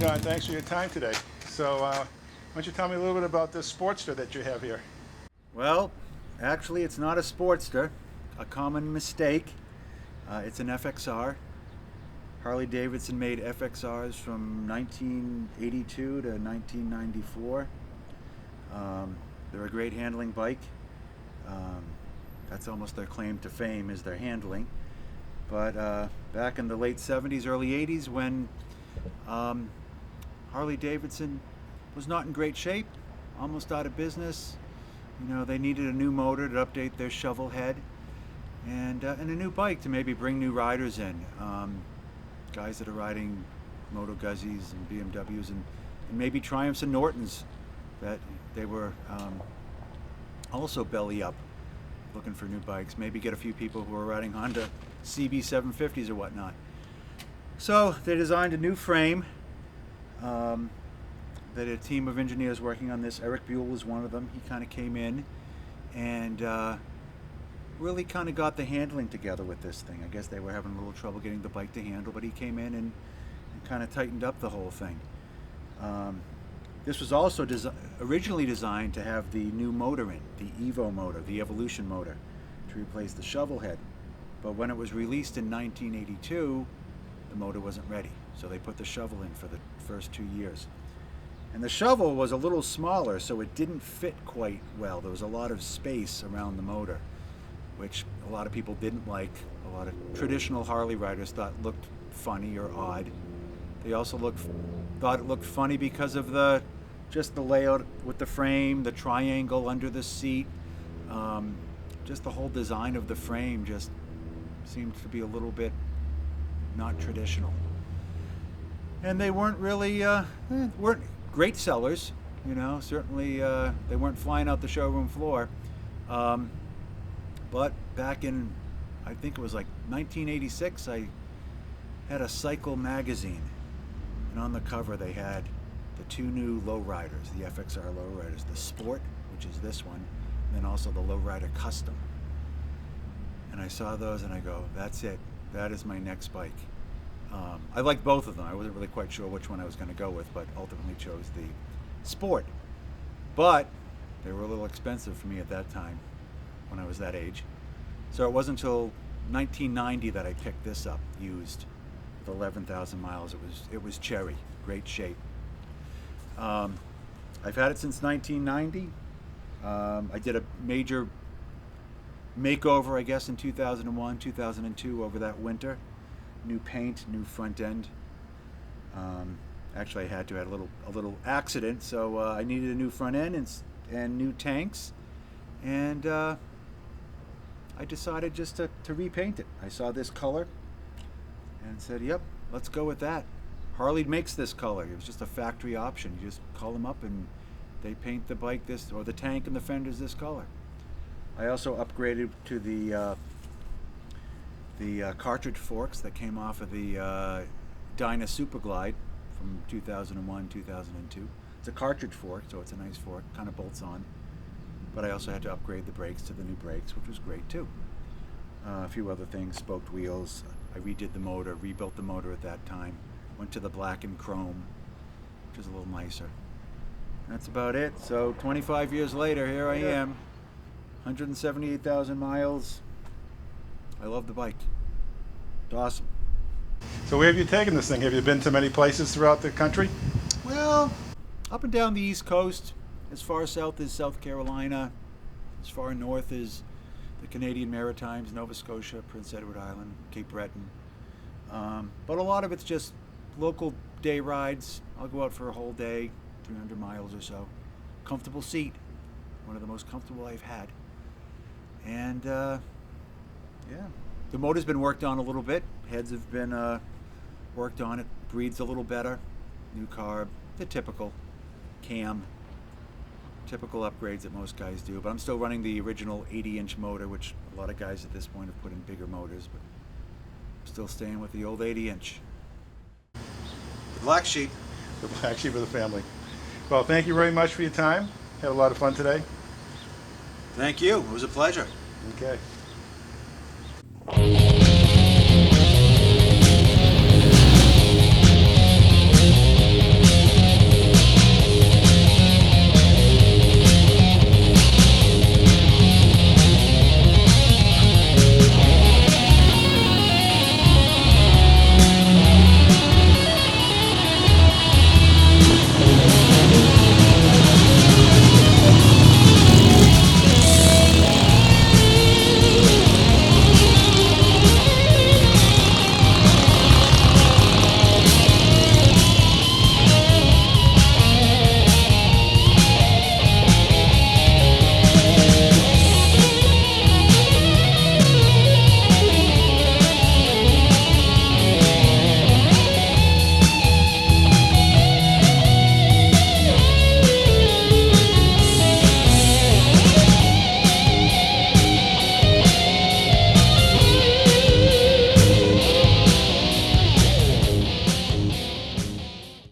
Don, thanks for your time today. So, why don't you tell me a little bit about this Sportster that you have here? Well, actually it's not a Sportster, a common mistake. It's an FXR. Harley Davidson made FXRs from 1982 to 1994. They're a great handling bike. That's almost their claim to fame, is their handling. But back in the late 70s, early 80s, when Harley Davidson was not in great shape, almost out of business. You know, they needed a new motor to update their shovel head, and a new bike to maybe bring new riders in. Guys that are riding Moto Guzzies and BMWs and maybe Triumphs and Nortons, that they were also belly up looking for new bikes. Maybe get a few people who are riding Honda CB 750s or whatnot. So they designed a new frame. That a team of engineers working on this. Eric Buell was one of them. He kind of came in and really kind of got the handling together with this thing. I guess they were having a little trouble getting the bike to handle, but he came in and kind of tightened up the whole thing. This was also originally designed to have the new motor in, the Evo motor, the Evolution motor, to replace the shovel head. But when it was released in 1982, the motor wasn't ready. So they put the shovel in for the first 2 years. And the shovel was a little smaller, so it didn't fit quite well. There was a lot of space around the motor, which a lot of people didn't like. A lot of traditional Harley riders thought looked funny or odd. They also thought it looked funny because of just the layout with the frame, the triangle under the seat. Just the whole design of the frame just seemed to be a little bit not traditional. And they weren't really, weren't great sellers, you know, certainly they weren't flying out the showroom floor. But back in, I think it was like 1986, I had a Cycle magazine, and on the cover they had the two new Lowriders, the FXR Lowriders, the Sport, which is this one, and then also the Lowrider Custom. And I saw those and I go, that's it, that is my next bike. I liked both of them. I wasn't really quite sure which one I was going to go with, but ultimately chose the Sport. But they were a little expensive for me at that time, when I was that age. So it wasn't until 1990 that I picked this up, used, with 11,000 miles. It was cherry, great shape. I've had it since 1990. I did a major makeover, I guess, in 2001, 2002 over that winter. New paint, new front end. Actually, I had a little accident, so I needed a new front end and new tanks, and I decided just to repaint it. I saw this color and said, "Yep, let's go with that." Harley makes this color. It was just a factory option. You just call them up and they paint the bike this, or the tank and the fenders this color. I also upgraded to the cartridge forks that came off of the Dyna Super Glide from 2001, 2002. It's a cartridge fork, so it's a nice fork, kind of bolts on. But I also had to upgrade the brakes to the new brakes, which was great too. A few other things, spoked wheels. I redid the motor, rebuilt the motor at that time. Went to the black and chrome, which is a little nicer. That's about it. So 25 years later, here I am. 178,000 miles. I love the bike. It's awesome. So where have you taken this thing? Have you been to many places throughout the country? Well, up and down the East Coast, as far south as South Carolina, as far north as the Canadian Maritimes, Nova Scotia, Prince Edward Island, Cape Breton. But a lot of it's just local day rides. I'll go out for a whole day, 300 miles or so. Comfortable seat, one of the most comfortable I've had. And yeah, the motor's been worked on a little bit. Heads have been worked on. It breathes a little better. New carb, the typical cam, typical upgrades that most guys do. But I'm still running the original 80-inch motor, which a lot of guys at this point have put in bigger motors, but I'm still staying with the old 80-inch. The black sheep. The black sheep of the family. Well, thank you very much for your time. Had a lot of fun today. Thank you. It was a pleasure. Okay.